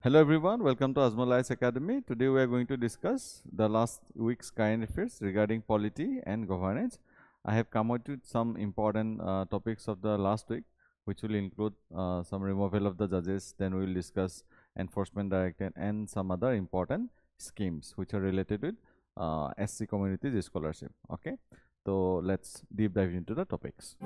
Hello everyone, welcome to Azmal Ice Academy. Today we are going to discuss the last week's current affairs regarding polity and governance. I have come out with some important topics of the last week, which will include some removal of the judges. Then we will discuss enforcement directorate and some other important schemes which are related with SC community scholarship. Okay, so let's deep dive into the topics.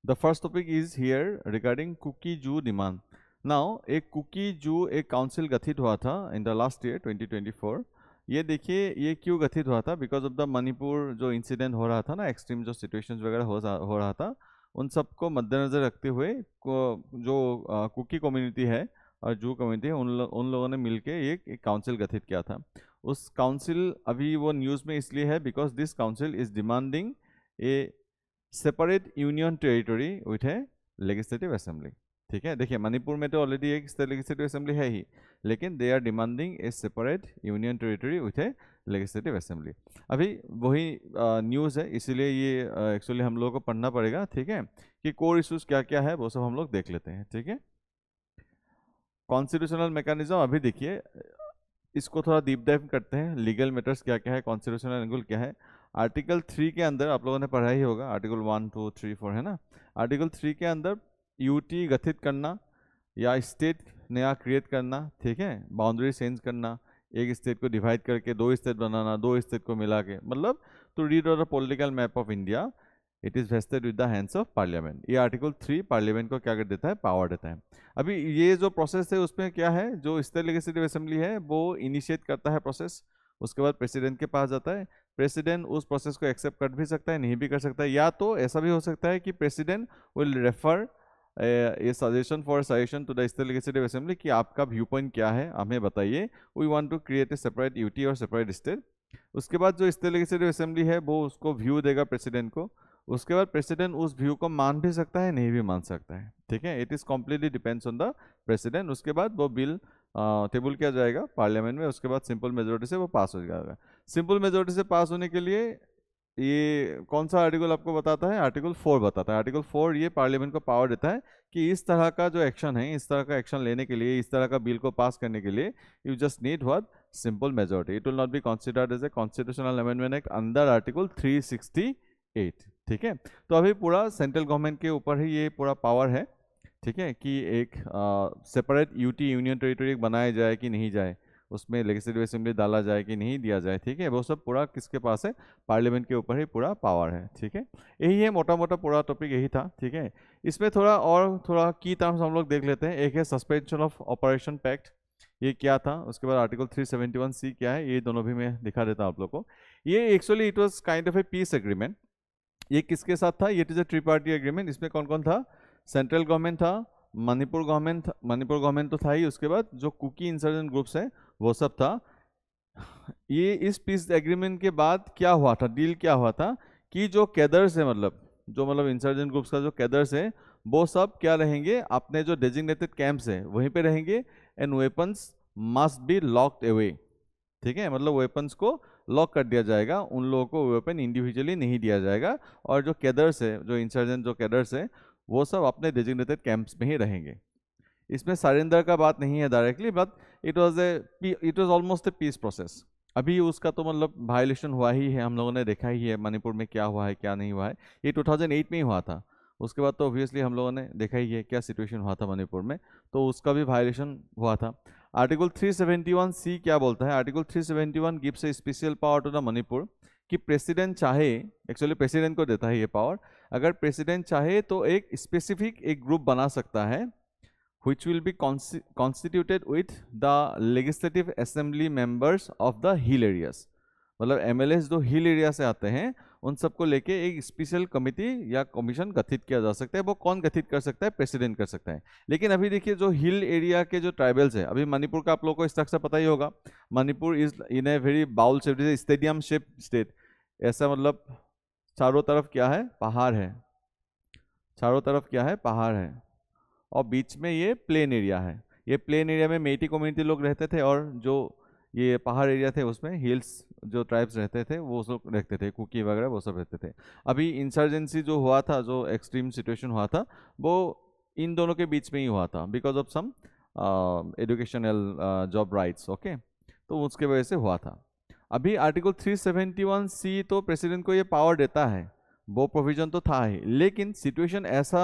The first topic is here regarding cookie Jew demand. Now, एक cookie Jew एक council गठित हुआ था in the last year 2024. ये देखिए ये क्यों गठित हुआ था? बिकॉज ऑफ द मणिपुर जो इंसिडेंट हो रहा था ना, एक्सट्रीम जो सिचुएशंस वगैरह हो रहा था, उन सबको मद्देनजर रखते हुए जो कुकी कम्युनिटी है और जू कम्युनिटी है, उन लोगों ने मिलके एक काउंसिल गठित किया था. उस काउंसिल अभी वो न्यूज़ में इसलिए है because this council is demanding a separate union territory with a legislative assembly. ठीक है, देखिए मणिपुर में तो ऑलरेडी एक लेजिस्लेटिव असेंबली है ही, लेकिन they are demanding a separate union territory with a legislative assembly. अभी वही न्यूज़ है, इसीलिए ये एक्चुअली हम लोगों को पढ़ना पड़ेगा. ठीक है, कि कोर इश्यूज क्या क्या है वो सब हम लोग देख लेते हैं. ठीक है, कॉन्स्टिट्यूशनल मैकेनिज्म अभी देखिए इसको थोड़ा डीप डाइव करते हैं. लीगल मैटर्स क्या क्या है, कॉन्स्टिट्यूशनल एंगल क्या है. आर्टिकल 3 के अंदर आप लोगों ने पढ़ा ही होगा, आर्टिकल 1 2 3 4 है ना. आर्टिकल 3 के अंदर यूटी गठित करना या स्टेट नया क्रिएट करना, ठीक है, बाउंड्री चेंज करना, एक स्टेट को डिवाइड करके दो स्टेट बनाना, दो स्टेट को मिला के, मतलब to read the political map of India, it is vested with the hands of parliament. ये आर्टिकल 3 पार्लियामेंट को क्या कर देता है, पावर देता है. अभी ये जो प्रोसेस है उसमें क्या है, जो स्टेट लेजिस्लेटिव असेंबली है वो इनिशिएट करता है प्रोसेस, उसके बाद प्रेसिडेंट के पास जाता है. प्रेसिडेंट उस प्रोसेस को एक्सेप्ट कर भी सकता है, नहीं भी कर सकता है, या तो ऐसा भी हो सकता है कि प्रेसिडेंट विल रेफर ये suggestion for suggestion to the state legislative assembly कि आपका व्यू पॉइंट क्या है, हमें बताइए, we want to create a separate UT और सेपरेट स्टेट. उसके बाद जो स्टेट लेजिस्लेटिव असेंबली है वो उसको व्यू देगा प्रेसिडेंट को. उसके बाद प्रेसिडेंट उस व्यू को मान भी सकता है, नहीं भी मान सकता है. ठीक है, it is completely depends on the president. उसके बाद वो बिल टेबल किया जाएगा पार्लियामेंट में, उसके बाद सिंपल मेजोरिटी से वो पास हो जाएगा. सिंपल मेजोरिटी से पास होने के लिए ये कौन सा आर्टिकल आपको बताता है, आर्टिकल 4 बताता है. आर्टिकल 4 ये पार्लियामेंट को पावर देता है कि इस तरह का जो एक्शन है, इस तरह का एक्शन लेने के लिए, इस तरह का बिल को पास करने के लिए you just need what, simple majority. It will not be considered as a constitutional amendment act under article 368. ठीक है, तो अभी पूरा सेंट्रल गवर्नमेंट के ऊपर ही ये पूरा पावर है. ठीक है, कि एक सेपरेट यूटी यूनियन टेरिटरी बनाया जाए कि नहीं जाए, उसमें लेजिस्लेटिव असेंबली डाला जाए कि नहीं दिया जाए. ठीक है, वो सब पूरा किसके पास है, पार्लियामेंट के ऊपर ही पूरा पावर है. ठीक है, यही है मोटा मोटा पूरा टॉपिक यही था. ठीक है, इसमें थोड़ा की टर्म्स हम लोग देख लेते हैं. एक है सस्पेंशन ऑफ ऑपरेशन पैक्ट, ये क्या था. उसके बाद आर्टिकल 371C क्या है, ये दोनों भी मैं दिखा देता हूँ आप लोग को. ये actually it was kind of a piece agreement. ये किसके साथ था, it is a tree party agreement. इसमें कौन कौन था, सेंट्रल गवर्नमेंट था, मणिपुर गवर्नमेंट तो था ही, उसके बाद जो कुकी इंसर्जेंट ग्रुप्स है वो सब था. ये इस पीस एग्रीमेंट के बाद क्या हुआ था, डील क्या हुआ था कि जो कैडर्स है, मतलब इंसर्जेंट ग्रुप्स का जो कैडर्स है, वो सब क्या रहेंगे, अपने जो डेजिग्नेटेड कैंप्स है वहीं पे रहेंगे. And weapons must be locked away. ठीक है, मतलब वेपन्स को लॉक कर दिया जाएगा, उन लोगों को वेपन इंडिविजुअली नहीं दिया जाएगा. और जो कैडर्स है, जो इंसर्जेंट जो कैडर्स है, वो सब अपने डेजिग्नेटेड कैंप्स में ही रहेंगे. इसमें सरेंडर का बात नहीं है directly, but it was almost a peace process. अभी उसका तो मतलब वायलेशन हुआ ही है, हम लोगों ने देखा ही है मणिपुर में क्या हुआ है क्या नहीं हुआ है. ये 2008 में ही हुआ था. उसके बाद तो ऑब्वियसली हम लोगों ने देखा ही है क्या सिचुएशन हुआ था मणिपुर में, तो उसका भी वायलेशन हुआ था. आर्टिकल 371C क्या बोलता है, article 371 gives a special power to the Manipur कि प्रेसिडेंट चाहे, एक्चुअली प्रेसिडेंट को देता है ये पावर, अगर प्रेसिडेंट चाहे तो एक स्पेसिफिक एक ग्रुप बना सकता है which will be constituted with the legislative assembly members of the hill areas. मतलब एमएलएस जो हिल एरिया से आते हैं उन सबको लेके एक स्पेशल कमिटी या कमीशन गठित किया जा सकता है. वो कौन गठित कर सकता है, प्रेसिडेंट कर सकता है. लेकिन अभी देखिए जो हिल एरिया के जो ट्राइबल्स है, अभी मणिपुर का आप लोगों को स्ट्रक्चर पता ही होगा. Manipur is in a very bowl shape, stadium shape state. ऐसा मतलब चारों तरफ क्या है, पहाड़ है, चारों तरफ क्या है, पहाड़ है, और बीच में ये प्लेन एरिया है. ये प्लेन एरिया में मेइटी कम्युनिटी लोग रहते थे, और जो ये पहाड़ एरिया थे उसमें हिल्स जो ट्राइब्स रहते थे वो सब रहते थे, कुकी वगैरह वो सब रहते थे। अभी इंसर्जेंसी जो हुआ था, जो एक्सट्रीम सिचुएशन हुआ था, वो इन दोनों के बीच में ही हुआ था because of some educational job rights. Okay, तो उसके वजह से हुआ था। अभी आर्टिकल 371C तो प्रेसिडेंट को ये पावर देता है, वो प्रोविजन तो था ही, लेकिन सिचुएशन ऐसा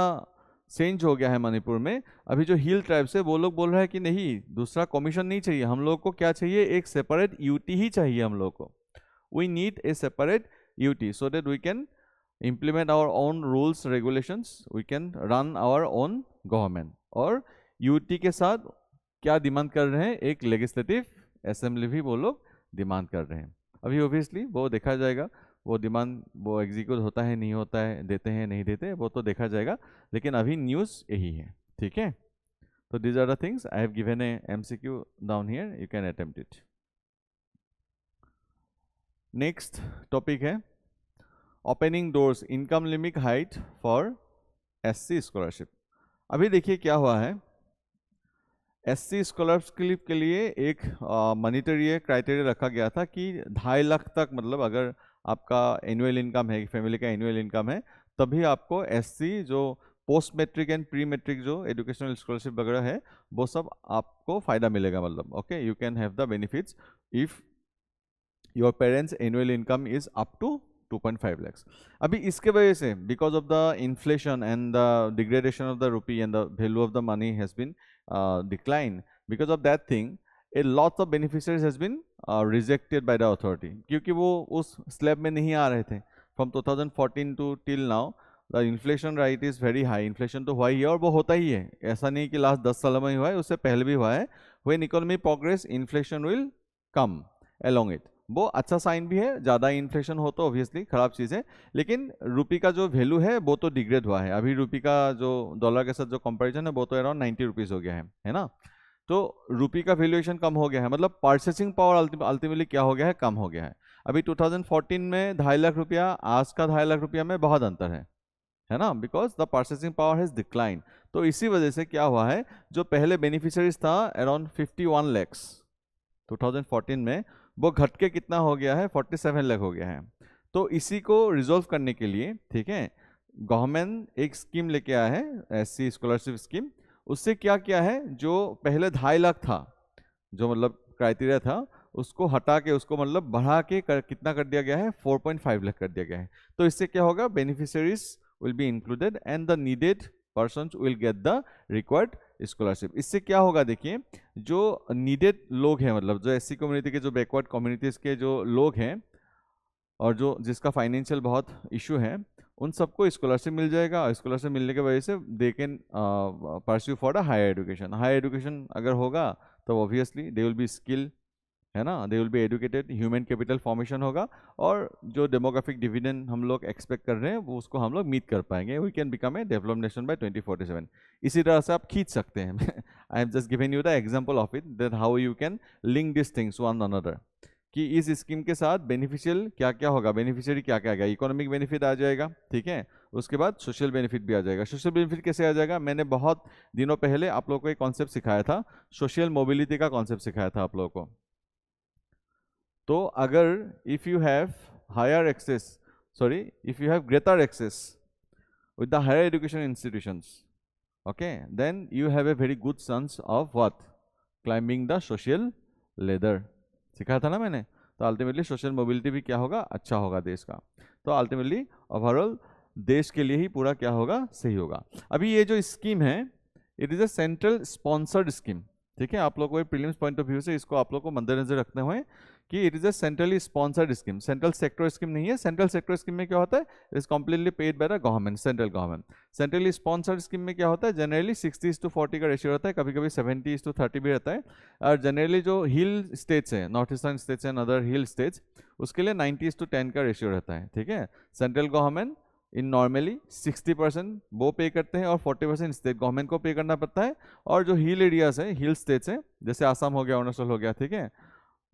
चेंज हो गया है मणिपुर में। अभी जो हिल ट्राइब्स है वो लोग बोल रहे हैं कि नहीं, दूसरा कमीशन नहीं चाहिए, हम लोग को क्या चाहिए, एक सेपरेट यूटी ही चाहिए हम लोग को। We need a separate UT so that we can implement our own rules regulations, we can run our own government। और यूटी के साथ क्या डिमांड कर रहे हैं, एक लेजिस्लेटिव असेंबली भी वो लोग डिमांड कर रहे हैं। अभी ऑब्वियसली वो देखा जाएगा, वो डिमांड वो एग्जीक्यूट होता है नहीं होता है, देते हैं नहीं देते, वो तो देखा जाएगा, लेकिन अभी न्यूज़ यही है। ठीक है, तो these are the things I have given a MCQ down here, you can attempt it. Next topic है opening doors income limit hike for SC scholarship. अभी देखिए क्या हुआ है, एससी स्कॉलरशिप के लिए एक मॉनिटरी क्राइटेरिया रखा गया था कि 2.5 लाख तक, मतलब अगर आपका एनुअल इनकम है, फैमिली का एनुअल इनकम है, तभी आपको एससी जो post matric and pre matric जो एजुकेशनल स्कॉलरशिप वगैरह है वो सब आपको फ़ायदा मिलेगा। मतलब okay, you can have the benefits if your parents annual income is up to 2.5 lakhs। अभी इसके वजह से because of the inflation and the degradation of the rupee and the value of the money has been decline, because of that thing a lot of beneficiaries has been rejected by the authority, क्योंकि वो उस slab में नहीं आ रहे थे। From 2014 to till now the inflation rate is very high. Inflation तो हुआ ही है और वो होता ही है, ऐसा नहीं कि लास्ट 10 साल में ही हुआ है, उससे पहले भी हुआ है। When economy progress inflation will come along it, वो अच्छा साइन भी है। ज़्यादा इन्फ्लेशन हो तो ऑब्वियसली खराब चीज़ है, लेकिन रुपी का जो वैल्यू है वो तो डिग्रेड हुआ है। अभी रुपी का जो डॉलर के साथ जो कंपैरिजन है वो तो अराउंड 90 रुपीज़ हो गया है ना। तो रुपी का वैल्यूएशन कम हो गया है, मतलब परचेसिंग पावर अल्टीमेटली क्या हो गया है, कम हो गया है। अभी 2014 में 2.5 लाख रुपया, आज का 2.5 लाख रुपया में बहुत अंतर है ना, because the purchasing power has decline. तो इसी वजह से क्या हुआ है, जो पहले बेनिफिशियरीज था अराउंड 51 लैक्स 2014 में, वो घट के कितना हो गया है, 47 लाख हो गया है। तो इसी को रिजोल्व करने के लिए, ठीक है, गवर्नमेंट एक स्कीम लेके आया है, एससी स्कॉलरशिप स्कीम। उससे क्या किया है, जो पहले 2.5 लाख था, जो मतलब क्राइटेरिया था, उसको हटा के उसको मतलब बढ़ा के कितना कर दिया गया है, 4.5 लाख कर दिया गया है। तो इससे क्या होगा, beneficiaries will be included and the needed persons will get the required scholarship. इससे क्या होगा, देखिए, जो नीडेड लोग हैं, मतलब जो एससी कम्युनिटी के, जो बैकवर्ड कम्युनिटीज़ के जो लोग हैं और जो जिसका फाइनेंशियल बहुत इशू है, उन सबको स्कॉलरशिप मिल जाएगा। और स्कॉलरशिप मिलने की वजह से they can pursue for the higher education. Higher education अगर होगा तो obviously they will be skill, है ना, they will be educated, human capital formation होगा, और जो डेमोग्राफिक डिविडेंड हम लोग एक्सपेक्ट कर रहे हैं वो उसको हम लोग मीट कर पाएंगे। We can become a developed nation by 2047। इसी तरह से आप खींच सकते हैं। I am just giving you the example of it, that how you can link this things one another, कि इस स्कीम के साथ बेनिफिशियल क्या क्या होगा, बेनिफिशियरी क्या क्या आएगा, इकोनॉमिक बेनिफिट आ जाएगा, ठीक है, उसके बाद सोशल बेनिफिट भी आ जाएगा। सोशल बेनिफिट कैसे आ जाएगा, मैंने बहुत दिनों पहले आप लोगों को एक कॉन्सेप्ट सिखाया था, सोशल मोबिलिटी का कॉन्सेप्ट सिखाया था आप लोगों को। तो अगर if you have higher access, sorry, if you have greater access with the higher education institutions, okay, then you have a very good chance of what, climbing the social ladder। सिखाया था ना मैंने। तो अल्टीमेटली सोशल मोबिलिटी भी क्या होगा, अच्छा होगा देश का। तो अल्टीमेटली ओवरऑल देश के लिए ही पूरा क्या होगा, सही होगा। अभी ये जो स्कीम है, it is a central sponsored scheme, ठीक है। आप लोगों को प्रीलिम्स पॉइंट ऑफ व्यू से इसको आप लोग को मद्देनजर रखते हुए कि it is a centrally sponsored scheme, central sector scheme नहीं है। सेंट्रल सेक्टर स्कीम में क्या होता है, it is completely paid by the government, central government. Centrally sponsored scheme में क्या होता है, जनरली 60:40 का रेशियो रहता है, कभी कभी 70:30 भी रहता है। और जनरली जो हिल स्टेट्स हैं, north eastern states and other hill states, उसके लिए 90:10 का रेशियो रहता है, ठीक है। सेंट्रल गवर्नमेंट इन नॉर्मली 60% वो पे करते हैं और 40% स्टेट गवर्नमेंट को पे करना पड़ता है। और जो हिल एरियाज है, हिल स्टेट्स हैं, जैसे आसाम हो गया, अरुणाचल हो गया, ठीक है,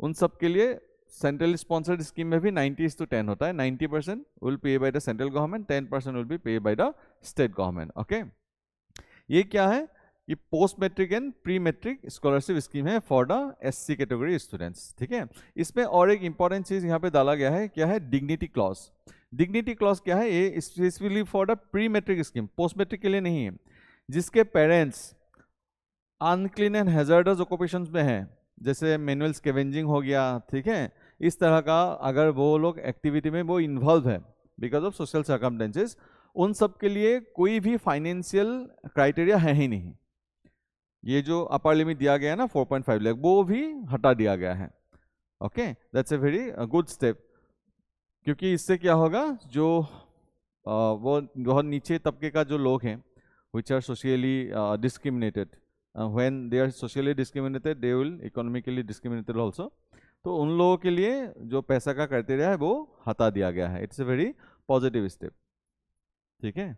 उन सब के लिए सेंट्रल स्पॉन्सर्ड स्कीम में भी 90:10 होता है। 90% will pay by the central government, 10% will be pay by the state government, okay. ये क्या है, कि post matric and pre matric scholarship scheme है for the SC category students, ठीक है। इसमें और एक इंपॉर्टेंट चीज यहाँ पे डाला गया है, क्या है, डिग्निटी क्लॉज। डिग्निटी क्लॉज क्या है, ये specifically for the pre matric scheme, post matric के लिए नहीं है। जिसके parents unclean and hazardous occupations में हैं, जैसे मैनुअल स्कैवेंजिंग हो गया, ठीक है, इस तरह का अगर वो लोग एक्टिविटी में वो इन्वॉल्व है बिकॉज ऑफ सोशल सर्कमस्टेंसेस, उन सब के लिए कोई भी फाइनेंशियल क्राइटेरिया है ही नहीं। ये जो अपर लिमिट दिया गया है ना 4.5 लाख, वो भी हटा दिया गया है। Okay, that's a very good step, क्योंकि इससे क्या होगा, जो वो बहुत नीचे तबके का जो लोग हैं which are socially discriminated, when they are socially discriminated they will economically discriminated also, तो उन लोगों के लिए जो पैसा का क्राइटेरिया है वो हटा दिया गया है। It's a very positive step, ठीक है।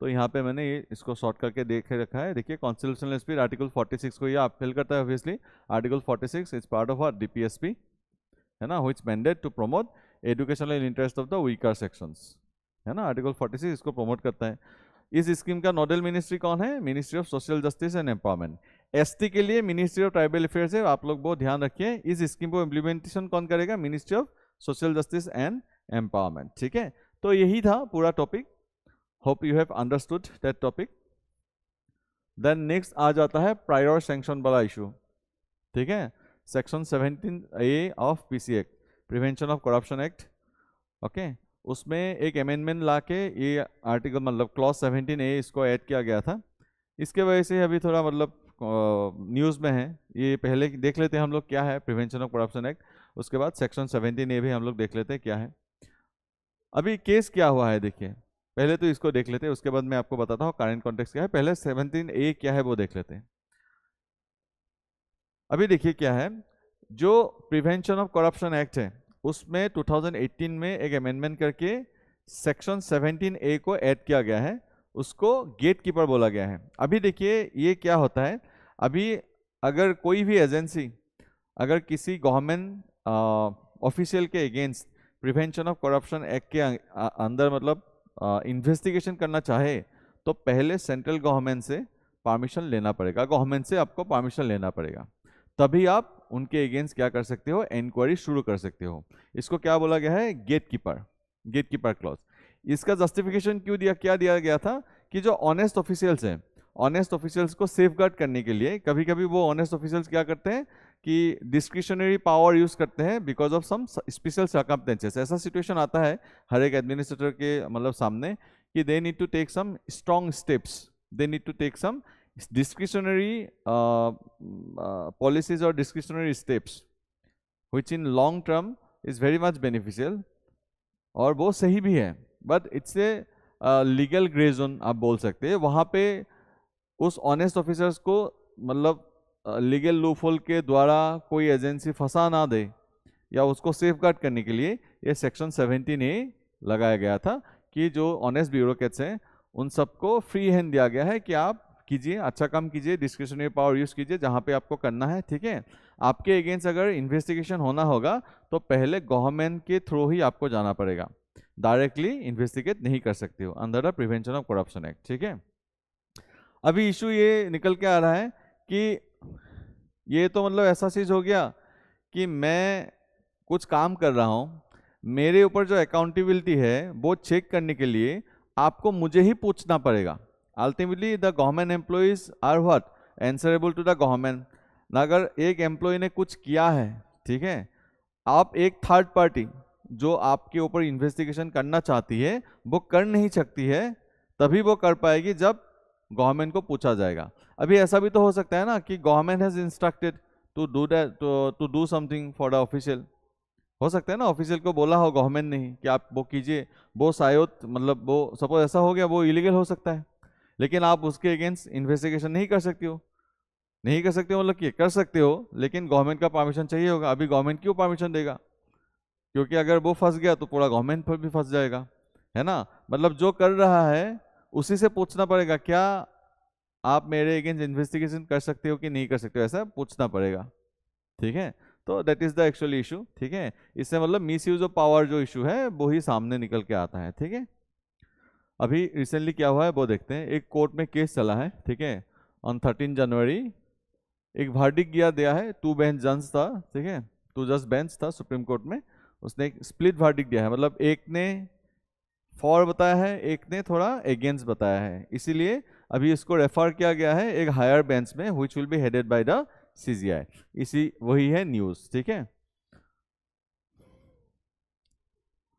तो यहाँ पे मैंने ये इसको शॉर्ट करके देख रखा है। देखिए कॉन्स्टिट्यूशनल स्पीच आर्टिकल 46 को ये आप फिल करता है obviously. Article 46 is part of our DPSP, है ना, which mandate to promote educational interest of the weaker sections, है ना। आर्टिकल 46 इसको प्रमोट करता है। इस स्कीम का नोडल मिनिस्ट्री कौन है, ministry of social justice and empowerment. ST के लिए मिनिस्ट्री ऑफ ट्राइबल अफेयर्स है, आप लोग बहुत ध्यान रखिए। इस स्कीम को इम्प्लीमेंटेशन कौन करेगा, ministry of social justice and empowerment, ठीक है। तो यही था पूरा topic. Hope you have understood that topic. Then next आ जाता है प्रायर सैंक्शन वाला इशू, ठीक है। Section 17A of PC act, prevention of corruption act, okay, उसमें एक अमेंडमेंट लाके ये आर्टिकल मतलब क्लॉज 17A इसको ऐड किया गया था। इसके वजह से अभी थोड़ा मतलब न्यूज़ में है। ये पहले देख लेते हैं हम लोग क्या है प्रिवेंशन ऑफ करप्शन एक्ट, उसके बाद सेक्शन 17A भी हम लोग देख लेते हैं क्या है। अभी केस क्या हुआ है देखिए, पहले तो इसको देख लेते हैं, उसके बाद मैं आपको बताता हूँ करंट कॉन्टेक्स्ट क्या है। पहले 17A क्या है वो देख लेते हैं। अभी देखिए क्या है, जो प्रिवेंशन ऑफ करप्शन एक्ट है उसमें 2018 में एक अमेंडमेंट करके सेक्शन 17A को ऐड किया गया है, उसको गेट कीपर बोला गया है। अभी देखिए ये क्या होता है, अभी अगर कोई भी एजेंसी अगर किसी गवर्नमेंट ऑफिशियल के against prevention of corruption act के अंदर मतलब इन्वेस्टिगेशन करना चाहे तो पहले सेंट्रल गवर्नमेंट से परमिशन लेना पड़ेगा, गवर्नमेंट से आपको परमिशन लेना पड़ेगा, तभी आप उनके अगेंस्ट क्या कर सकते हो, इंक्वायरी शुरू कर सकते हो। इसको क्या बोला गया है, गेट कीपर क्लॉज। इसका जस्टिफिकेशन क्या दिया गया था कि जो ऑनेस्ट ऑफिशियल्स हैं, ऑनेस्ट ऑफिशियल्स को सेफगार्ड करने के लिए कभी कभी वो ऑनेस्ट ऑफिशियल्स क्या करते हैं कि डिस्क्रिशनरी पावर यूज करते हैं because of some special circumstances. ऐसा सिचुएशन आता है हर एक एडमिनिस्ट्रेटर के मतलब सामने कि they need to take some strong steps, they need to take some discretionary policies or discretionary steps which in long term is very much beneficial, और वो सही भी है, but it's a legal grey zone आप बोल सकते हैं। वहाँ पे उस ऑनेस्ट ऑफिसर्स को मतलब लीगल लूपहोल के द्वारा कोई एजेंसी फंसा ना दे या उसको सेफगार्ड करने के लिए ये सेक्शन 17A लगाया गया था कि जो ऑनेस्ट ब्यूरोक्रेट्स हैं उन सबको फ्री हैंड दिया गया है कि आप कीजिए, अच्छा काम कीजिए, डिस्क्रिशनरी पावर यूज कीजिए जहां पे आपको करना है, ठीक है। आपके अगेंस्ट अगर इन्वेस्टिगेशन होना होगा तो पहले गवर्नमेंट के थ्रू ही आपको जाना पड़ेगा, डायरेक्टली इन्वेस्टिगेट नहीं कर सकते हो under the prevention of corruption act, ठीक है। अभी इशू ये निकल के आ रहा है कि ये तो मतलब ऐसा चीज हो गया कि मैं कुछ काम कर रहा हूं, मेरे ऊपर जो अकाउंटेबिलिटी है वो चेक करने के लिए आपको मुझे ही पूछना पड़ेगा। Ultimately, the government employees are what? Answerable to the government. अगर एक एम्प्लॉय ने कुछ किया है, ठीक है, आप एक थर्ड पार्टी जो आपके ऊपर इन्वेस्टिगेशन करना चाहती है वो कर नहीं सकती है, तभी वो कर पाएगी जब गवर्नमेंट को पूछा जाएगा। अभी ऐसा भी तो हो सकता है ना कि government has instructed to do that, to do something for the official, हो सकता है ना ऑफिशियल को बोला हो गवर्नमेंट ने ही कि आप वो कीजिए, वो शायद मतलब वो सपोज ऐसा हो गया, वो इलीगल हो सकता है, लेकिन आप उसके अगेंस्ट इन्वेस्टिगेशन नहीं कर सकते हो। नहीं कर सकते हो मतलब कि कर सकते हो लेकिन गवर्नमेंट का परमिशन चाहिए होगा। अभी गवर्नमेंट क्यों परमिशन देगा, क्योंकि अगर वो फंस गया तो पूरा गवर्नमेंट पर भी फंस जाएगा, है ना। मतलब जो कर रहा है उसी से पूछना पड़ेगा, क्या आप मेरे अगेंस्ट इन्वेस्टिगेशन कर सकते हो कि नहीं कर सकते हो, ऐसा पूछना पड़ेगा, ठीक है। तो that is the actual issue, ठीक है। इससे मतलब मिस यूज ऑफ पावर जो इशू है वो ही सामने निकल के आता है, ठीक है। अभी रिसेंटली क्या हुआ है वो देखते हैं। एक कोर्ट में केस चला है, ठीक है, ऑन 13 जनवरी एक वर्डिक्ट दिया है, 2 बेंच जज था, ठीक है, 2 जज बेंच था सुप्रीम कोर्ट में, उसने एक स्प्लिट वर्डिक्ट दिया है, मतलब एक ने फॉर बताया है, एक ने थोड़ा अगेंस्ट बताया है, इसीलिए अभी इसको रेफर किया गया है एक हायर बेंच में which will be headed by the CGI, इसी वही है न्यूज़, ठीक है।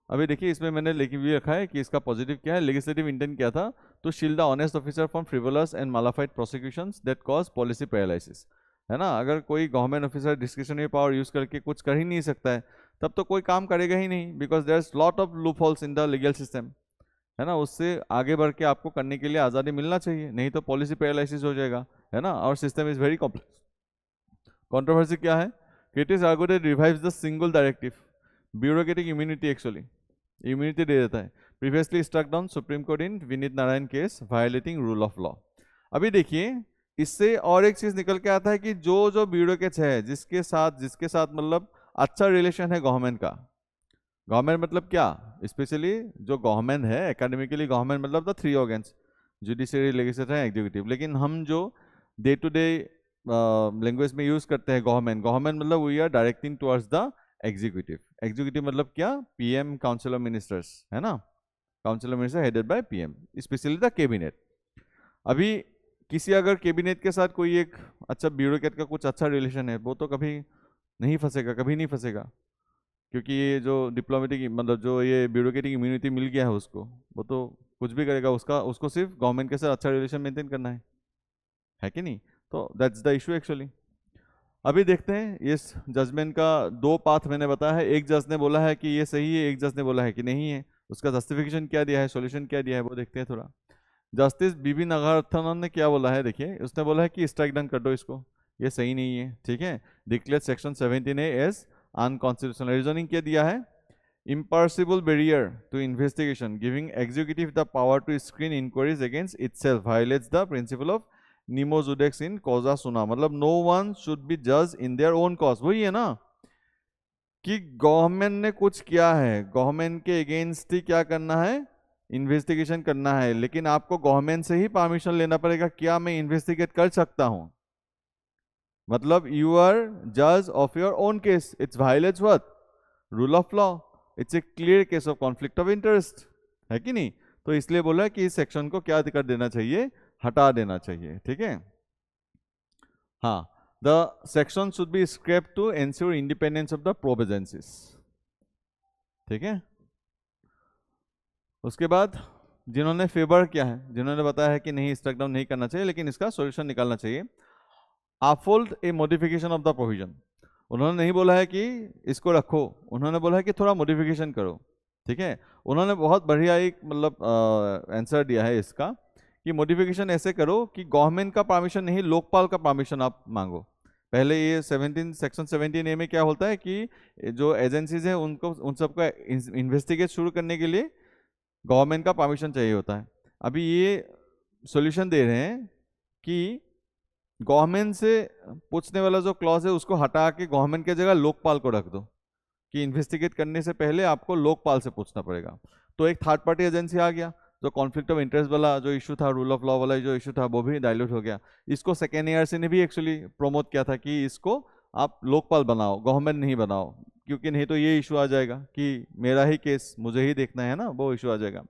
अभी देखिए इसमें मैंने लिख भी रखा है कि इसका पॉजिटिव क्या है, लेजिस्लेटिव इंटेंट क्या था, तो shield the honest officer from frivolous and mala fide prosecutions that cause policy paralysis, है ना। अगर कोई government officer discretionary power use करके कुछ कर ही नहीं सकता है, तब तो कोई काम करेगा ही नहीं, because there is lot of loopholes in the legal system, है ना। उससे आगे बढ़ के आपको करने के लिए आज़ादी मिलना चाहिए, नहीं तो पॉलिसी पैरालिसिस हो जाएगा, है ना। और system is very complex. Controversy क्या है, critics argue that revives the single directive, bureaucratic immunity, actually immunity दे देता है, previously struck down supreme court in Vineet Narayan case violating rule of law. अभी देखिए इससे और एक चीज निकल के आता है कि जो ब्यूरोक्रेट्स है जिसके साथ मतलब अच्छा रिलेशन है गवर्नमेंट का, गवर्नमेंट मतलब क्या, स्पेशली जो गवर्नमेंट है एकेडमिकली गवर्नमेंट मतलब the 3 organs, judiciary, legislature, executive, लेकिन हम जो डे टू डे लैंग्वेज में यूज करते हैं गवर्नमेंट मतलब we are directing towards the executive, executive मतलब क्या, पीएम, काउंसिल ऑफ मिनिस्टर्स, है ना, council of minister headed by PM, specially the cabinet. अभी किसी अगर कैबिनेट के साथ कोई एक अच्छा ब्यूरोक्रेट का कुछ अच्छा रिलेशन है, वो तो कभी नहीं फंसेगा, कभी नहीं फंसेगा, क्योंकि ये जो डिप्लोमेटिक मतलब जो ये ब्यूरोक्रेटिक इम्यूनिटी मिल गया है उसको, वो तो कुछ भी करेगा, उसको सिर्फ गवर्नमेंट के साथ अच्छा रिलेशन मेंटेन करना है कि नहीं, तो दैट्स द इशू एक्चुअली। अभी देखते हैं इस जजमेंट का 2 पाथ मैंने बताया है, एक जज ने बोला है कि ये सही है, एक जज ने बोला है कि नहीं है, उसका जस्टिफिकेशन क्या दिया है, सॉल्यूशन क्या दिया है, वो देखते हैं थोड़ा। जस्टिस बीबी नागारत्नम ने क्या बोला है, देखिए उसने बोला है कि स्ट्राइक डाउन कर दो इसको, ये सही नहीं है, ठीक है, declare section 17A as unconstitutional. Reasoning क्या दिया है, imperceptible barrier to investigation giving executive the power to screen inquiries against itself violates the principle of nemo judex in causa suna, मतलब no one should be judged in their own cause। वही है ना कि government ने कुछ किया है, government के अगेंस्ट ही क्या करना है, इन्वेस्टिगेशन करना है, लेकिन आपको गवर्नमेंट से ही परमिशन लेना पड़ेगा, क्या मैं इन्वेस्टिगेट कर सकता हूं, मतलब यू आर जज of your own case, it's violets what, rule of law, it's a clear case of conflict of interest, है कि नहीं। तो इसलिए बोला कि इस सेक्शन को क्या कर देना चाहिए, हटा देना चाहिए, ठीक है। हाँ, the section should be scrapped to ensure independence of the probe agencies, ठीक है। उसके बाद जिन्होंने फेवर किया है, जिन्होंने बताया है कि नहीं स्ट्राइक डाउन नहीं करना चाहिए लेकिन इसका सॉल्यूशन निकालना चाहिए, uphold A modification of the provision, उन्होंने नहीं बोला है कि इसको रखो, उन्होंने बोला है कि थोड़ा मॉडिफिकेशन करो, ठीक है। उन्होंने बहुत बढ़िया एक मतलब आंसर दिया है इसका कि मॉडिफिकेशन ऐसे करो कि गवर्नमेंट का परमिशन नहीं, लोकपाल का परमिशन आप मांगो। पहले ये सेक्शन 17A में क्या होता है कि जो एजेंसीज हैं उनको उन सबका इन्वेस्टिगेट शुरू करने के लिए गवर्नमेंट का परमिशन चाहिए होता है। अभी ये सॉल्यूशन दे रहे हैं कि गवर्नमेंट से पूछने वाला जो क्लॉज है उसको हटा के गवर्नमेंट की जगह लोकपाल को रख दो, कि इन्वेस्टिगेट करने से पहले आपको लोकपाल से पूछना पड़ेगा। तो एक थर्ड पार्टी एजेंसी आ गया, जो कॉन्फ्लिक्ट ऑफ इंटरेस्ट वाला जो इशू था, रूल ऑफ लॉ वाला जो इशू था, वो भी डाइल्यूट हो गया। इसको सेकेंड ARC ने भी एक्चुअली प्रमोट किया था कि इसको आप लोकपाल बनाओ, गवर्नमेंट नहीं बनाओ, क्योंकि नहीं तो ये इशू आ जाएगा कि मेरा ही केस मुझे ही देखना है ना, वो इशू आ जाएगा।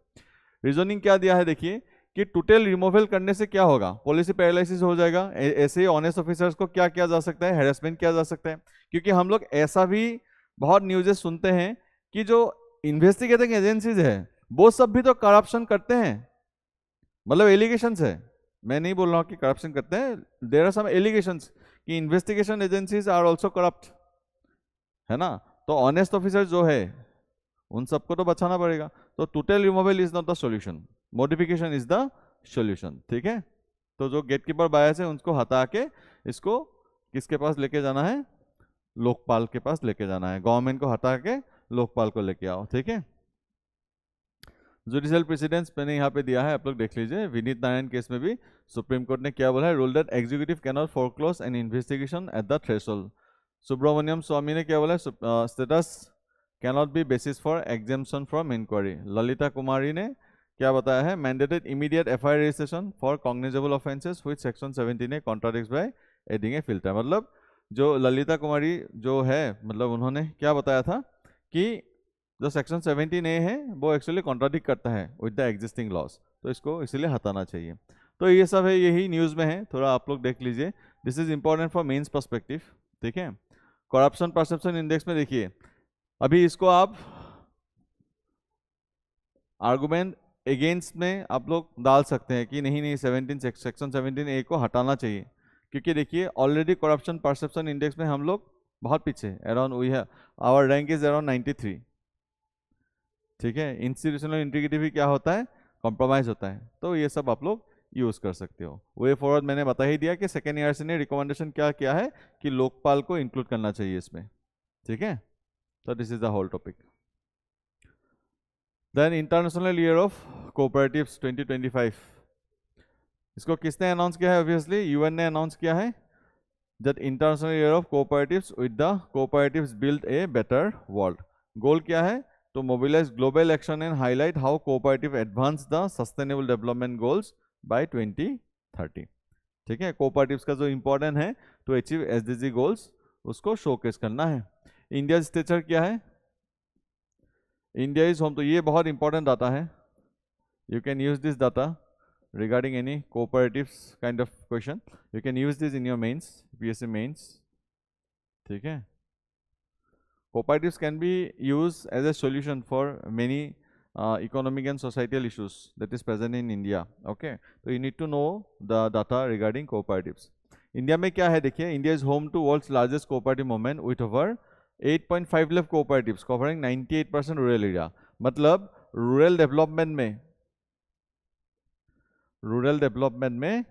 रीजनिंग क्या दिया है देखिए कि टोटल रिमूवल करने से क्या होगा, पॉलिसी पैरालिसिस हो जाएगा। ऐसे ही ऑनेस्ट ऑफिसर्स को क्या किया जा सकता है, हैरेसमेंट किया जा सकता है, क्योंकि हम लोग ऐसा भी बहुत न्यूज़ेस सुनते हैं कि जो इन्वेस्टिगेटिंग एजेंसीज है वो सब भी तो करप्शन करते हैं, मतलब एलिगेशंस है, मैं नहीं बोल रहा हूँ कि करप्शन करते हैं, देयर आर सम एलिगेशंस कि investigation agencies are also corrupt, है ना। तो ऑनेस्ट ऑफिसर जो है उन सबको तो बचाना पड़ेगा। तो total removal is not the solution, modification is the solution, ठीक है। तो जो गेटकीपर बायस है उनको हटा के इसको किसके पास लेके जाना है, लोकपाल के पास लेके जाना है, गवर्नमेंट को हटा के लोकपाल को लेके आओ, ठीक है। जुडिशियल प्रेसिडेंस मैंने यहाँ पे दिया है, आप लोग देख लीजिए। विनीत नारायण केस में भी सुप्रीम कोर्ट ने क्या बोला है, rule that executive can not foreclose an investigation at the threshold. Subramanian Swamy ने क्या बोला, status can not be basis for exemption from inquiry. Lalita Kumari ने क्या बताया है, mandated immediate FIR registration for cognizable offences which section 17 contradicts by adding a filter. मतलब जो ललिता कुमारी जो है, मतलब उन्होंने क्या बताया था कि जो सेक्शन 17A है वो एक्चुअली कॉन्ट्राडिक्ट करता है विद द एग्जिस्टिंग लॉस, तो इसको इसीलिए हटाना चाहिए। तो ये सब है, यही न्यूज़ में है, थोड़ा आप लोग देख लीजिए। This is important for mains perspective, ठीक है। करप्शन परसेप्शन इंडेक्स में देखिए, अभी इसको आप आर्गुमेंट अगेंस्ट में आप लोग डाल सकते हैं कि नहीं नहीं सेक्शन 17A को हटाना चाहिए, क्योंकि देखिए ऑलरेडी करप्शन परसेप्शन इंडेक्स में हम लोग बहुत पीछे, अराउंड वी है, आवर रैंक इज अराउंड 93, ठीक है। इंस्टीट्यूशनल इंटीग्रिटी भी क्या होता है, कॉम्प्रोमाइज होता है। तो ये सब आप लोग यूज कर सकते हो। वे फॉरवर्ड मैंने बता ही दिया कि सेकेंड ईयर से ने रिकमेंडेशन क्या किया है कि लोकपाल को इंक्लूड करना चाहिए इसमें, ठीक है। तो this is the whole topic. Then international year of cooperatives 2025, इसको किसने अनाउंस किया है, ऑब्वियसली यूएन ने अनाउंस किया है, that international year of cooperatives with the cooperatives build a better world. Goal क्या है, to mobilize global action and highlight how cooperative advance the sustainable development goals by 2030, ठीक है। Cooperatives का जो important है टू अचीव एसडीजी गोल्स, उसको showcase करना है। इंडिया स्टेचर क्या है, इंडिया इज होम, तो ये बहुत इंपॉर्टेंट डाटा है, you can use this data regarding any cooperatives kind of question, you can use this in your mains, PSC mains, ठीक है। Cooperatives can be used as a solution for many economic and societal issues that is present in India, okay। So you need to know the data regarding cooperatives। India में क्या है देखिए, India is home to world's largest cooperative movement with over 8.5 lakh cooperatives covering 98% rural area। मतलब rural development में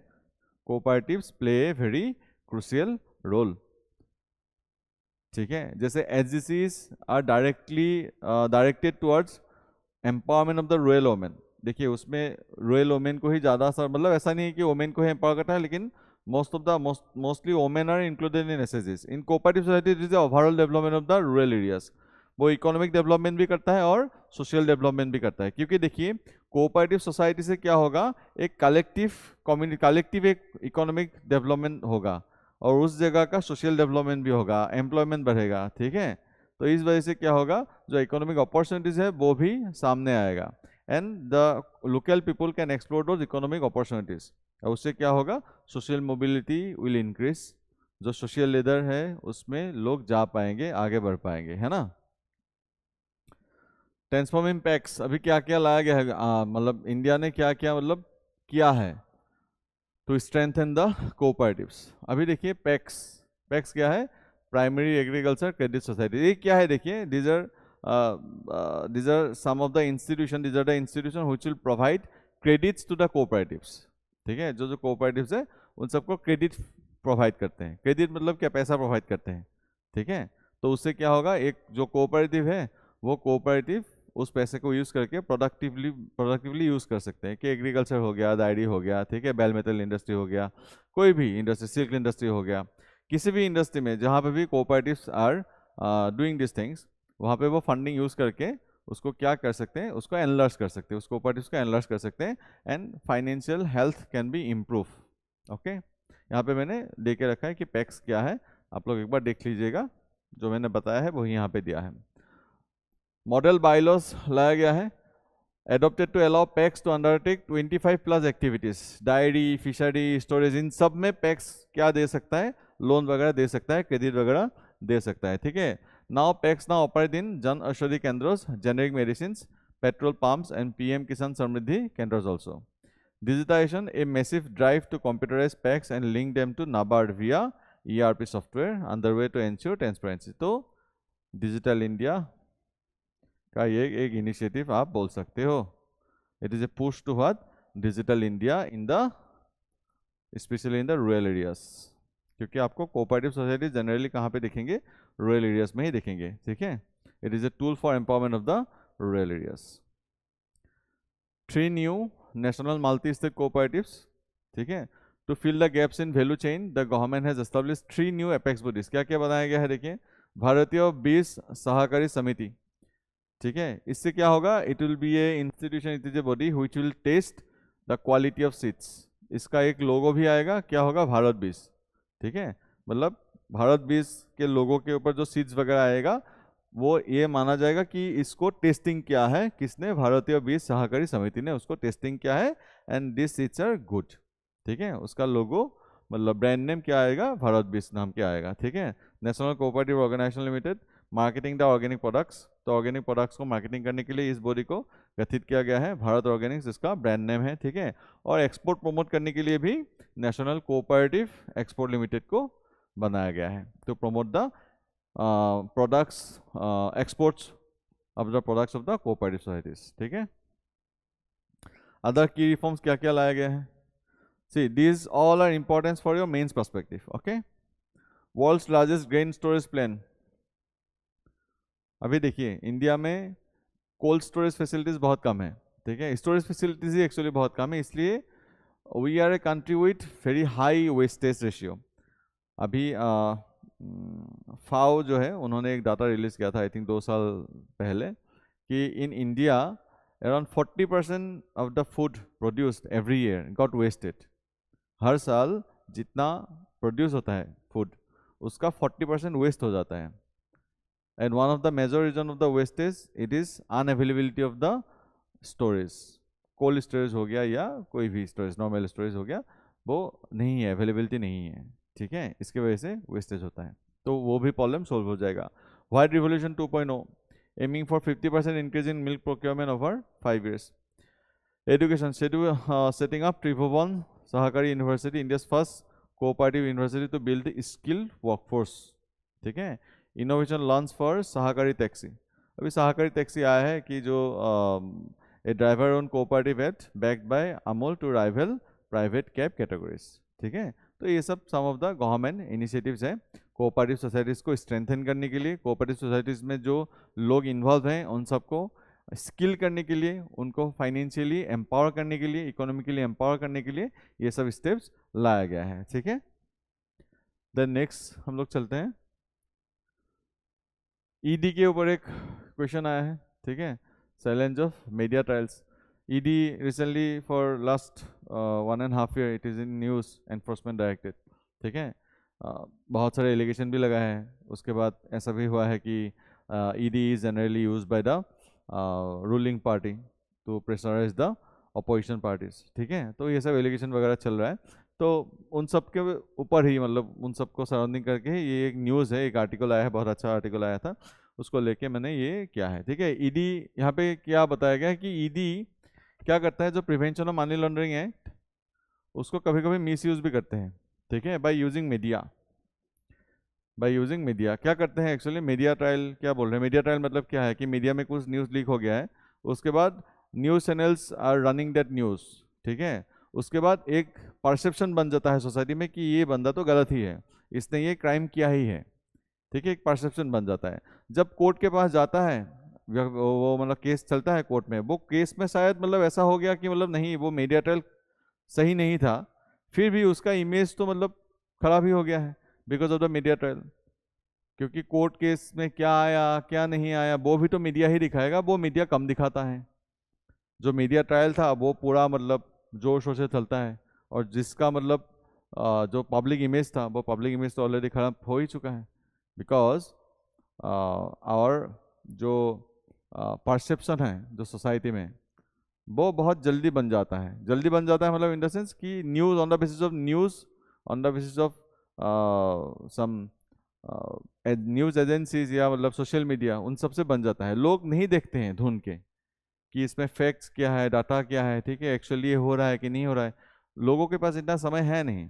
cooperatives play a very crucial role, ठीक है। जैसे एचजीसीज are directed towards empowerment of the rural women, देखिए उसमें rural women को ही ज़्यादा असर, मतलब ऐसा नहीं है कि वोमेन को ही एम्पावर करता है, लेकिन mostly women are included in एसएचजीज। In cooperative society is the overall development of the rural areas, वो इकोनॉमिक डेवलपमेंट भी करता है और सोशल डेवलपमेंट भी करता है। क्योंकि देखिए कोऑपरेटिव सोसाइटी से क्या होगा, एक कलेक्टिव एक इकोनॉमिक डेवलपमेंट होगा और उस जगह का सोशल डेवलपमेंट भी होगा, एम्प्लॉयमेंट बढ़ेगा, ठीक है। तो इस वजह से क्या होगा, जो इकोनॉमिक अपॉर्चुनिटीज है वो भी सामने आएगा, and the local people can explore those economic opportunities, और उससे क्या होगा, सोशल मोबिलिटी विल इंक्रीज, जो सोशल लीडर है उसमें लोग जा पाएंगे, आगे बढ़ पाएंगे, है ना। ट्रांसफॉर्मिंग पैक्स, अभी क्या क्या लाया गया है, मतलब इंडिया ने क्या क्या मतलब किया है टू स्ट्रेंथन द कोऑपरेटिव्स। अभी देखिए पैक्स क्या है, प्राइमरी एग्रीकल्चर क्रेडिट सोसाइटी, ये क्या है देखिए, these are some of the institution, these are the institution which will provide credits to the cooperatives, ठीक है। जो कोऑपरेटिव्स है उन सबको क्रेडिट प्रोवाइड करते हैं, क्रेडिट मतलब क्या, पैसा प्रोवाइड करते हैं, ठीक है। तो उससे क्या होगा, एक जो कोऑपरेटिव है वो कोऑपरेटिव उस पैसे को यूज़ करके प्रोडक्टिवली यूज़ कर सकते हैं, कि एग्रीकल्चर हो गया, डायरी हो गया, ठीक है, बेल मेटल इंडस्ट्री हो गया, कोई भी इंडस्ट्री, सिल्क इंडस्ट्री हो गया, किसी भी इंडस्ट्री में जहाँ पे भी cooperatives are doing this things, वहाँ पे वो फंडिंग यूज़ करके उसको क्या कर सकते हैं, उसको एनलार्ज कर सकते हैं, उस कोऑपरेटिव्स को एनलार्ज कर सकते हैं, and financial health can be improve, okay. यहाँ पे मैंने दे के रखा है कि पैक्स क्या है, आप लोग एक बार देख लीजिएगा, जो मैंने बताया है वही यहाँ पे दिया है। मॉडल बायलॉज लाया गया है, adopted to allow PACS to undertake 25+ activities, dairy, fishery, storage, इन सब में पैक्स क्या दे सकता है, लोन वगैरह दे सकता है, क्रेडिट वगैरह दे सकता है, ठीक है। Now PACS now operate in Jan Aushadhi केंद्रों, generic medicine, petrol pumps and PM Kisan Samriddhi केंद्रों also. Digitization, a massive drive to computerize PACS and link them to NABARD via ERP software underway to ensure transparency. तो digital India का ये एक initiative आप बोल सकते हो, it is a push to what, digital India in the specially in the rural areas, क्योंकि आपको कोऑपरेटिव सोसाइटी जनरली कहाँ पे देखेंगे, रूरल एरियाज में ही देखेंगे, ठीक है। It is a tool for empowerment of the rural areas. 3 new national multi state cooperatives, ठीक है। To fill the gaps in value chain, the government has established 3 new apex bodies. क्या क्या बनाया गया है देखिए, भारतीय बीज सहकारी समिति, ठीक है, इससे क्या होगा, it will be a institution, it is a body which will test the quality of seeds. इसका एक लोगो भी आएगा, क्या होगा, भारत 20। ठीक है, मतलब भारत 20 के लोगों के ऊपर जो सीट्स वगैरह आएगा वो ये माना जाएगा कि इसको टेस्टिंग किया है किसने, भारतीय बीज सहकारी समिति ने उसको टेस्टिंग किया है, and this seeds are good. ठीक है, उसका लोगो मतलब ब्रांड नेम क्या आएगा, भारत बीज नाम के आएगा। ठीक है, national cooperative organization limited, marketing the organic products, तो ऑर्गेनिक प्रोडक्ट्स को मार्केटिंग करने के लिए इस बॉडी को गठित किया गया है, भारत ऑर्गेनिक्स इसका ब्रांड नेम है। ठीक है, और एक्सपोर्ट प्रमोट करने के लिए भी नेशनल कोऑपरेटिव एक्सपोर्ट लिमिटेड को बनाया गया है, तो promote the products exports of the products of the cooperative societies. ठीक है, अदर की रिफॉर्म्स क्या क्या लाया गया है, see these all are important for your mains perspective. Okay, world's largest grain storage plan. अभी देखिए इंडिया में कोल्ड स्टोरेज फैसिलिटीज बहुत कम है। ठीक है, स्टोरेज फैसिलिटीज ही एक्चुअली बहुत कम है, इसलिए we are a country with very high wastage ratio. अभी फाओ जो है उन्होंने एक डाटा रिलीज किया था आई थिंक 2 साल पहले कि in India around 40% of the food produced every year got wasted. हर साल जितना प्रोड्यूस होता है फूड उसका 40% वेस्ट हो जाता है, and one of the major reason of the wastage it is unavailability of the storage. Cold storage हो गया या कोई भी स्टोरेज, नॉर्मल स्टोरेज हो गया, वो नहीं है, अवेलेबिलिटी नहीं है। ठीक है, इसके वजह से वेस्टेज होता है, तो वो भी प्रॉब्लम सोल्व हो जाएगा। White revolution 2.0 aiming for 50% increase in milk procurement over 5 years। Education schedule setting up Tribhuvan Sahkari university, India's first cooperative university to build skilled workforce. ठीक है, innovation launch for Sahkari taxi. अभी सहकारी टैक्सी आया है कि जो a driver own cooperative at backed by Amul to rival private cab categories. ठीक है, तो ये सब some of the government initiatives हैं कोऑपरेटिव सोसाइटीज को स्ट्रेंथन करने के लिए, कोऑपरेटिव सोसाइटीज में जो लोग इन्वॉल्व हैं उन सबको स्किल करने के लिए, उनको फाइनेंशियली एम्पावर करने के लिए, इकोनॉमिकली एम्पावर करने के लिए ये सब स्टेप्स लाया गया है। ठीक है, देन नेक्स्ट हम लोग चलते हैं, ईडी के ऊपर एक क्वेश्चन आया है। ठीक है, challenge of media trials. ED recently for last 1.5 year it is in news enforcement directorate. ठीक है, बहुत सारे एलिगेशन भी लगाए हैं, उसके बाद ऐसा भी हुआ है कि ED is generally use by the ruling party to pressurize the opposition parties. ठीक है, तो ये सब एलिगेशन वगैरह चल रहा है, तो उन सब के ऊपर ही मतलब उन सबको सराउंडिंग करके ये एक न्यूज़ है, एक आर्टिकल आया है, बहुत अच्छा आर्टिकल आया था, उसको लेके मैंने ये क्या है। ठीक है, ईडी यहाँ पे क्या बताया गया है कि ईडी क्या करता है, जो prevention of money laundering act उसको कभी कभी मिस यूज भी करते हैं। ठीक है, by using media, by using media क्या करते हैं एक्चुअली, मीडिया ट्रायल क्या बोल रहे हैं, मीडिया ट्रायल मतलब क्या है कि मीडिया में कुछ न्यूज़ लीक हो गया है, उसके बाद news channels are running that news. ठीक है, उसके बाद एक परसेप्शन बन जाता है सोसाइटी में कि ये बंदा तो गलत ही है, इसने ये क्राइम किया ही है। ठीक है, एक परसेप्शन बन जाता है। जब कोर्ट के पास जाता है वो मतलब केस चलता है कोर्ट में, वो केस में शायद मतलब ऐसा हो गया कि मतलब नहीं वो मीडिया ट्रायल सही नहीं था, फिर भी उसका इमेज तो मतलब खराब ही हो गया है because of the media trial, क्योंकि कोर्ट केस में क्या आया क्या नहीं आया वो भी तो मीडिया ही दिखाएगा, वो मीडिया कम दिखाता है। जो मीडिया ट्रायल था वो पूरा मतलब जोर शोर से चलता है, और जिसका मतलब जो पब्लिक इमेज था वो पब्लिक इमेज तो ऑलरेडी खराब हो ही चुका है, बिकॉज और जो परसेप्शन है जो सोसाइटी में वो बहुत जल्दी बन जाता है। जल्दी बन जाता है मतलब इन द सेंस कि news on the basis of news, on the basis of some news agencies या मतलब सोशल मीडिया, उन सब से बन जाता है। लोग नहीं देखते हैं ढूंढ के कि इसमें फैक्ट्स क्या है, डाटा क्या है। ठीक है, एक्चुअली ये हो रहा है कि नहीं हो रहा है, लोगों के पास इतना समय है नहीं।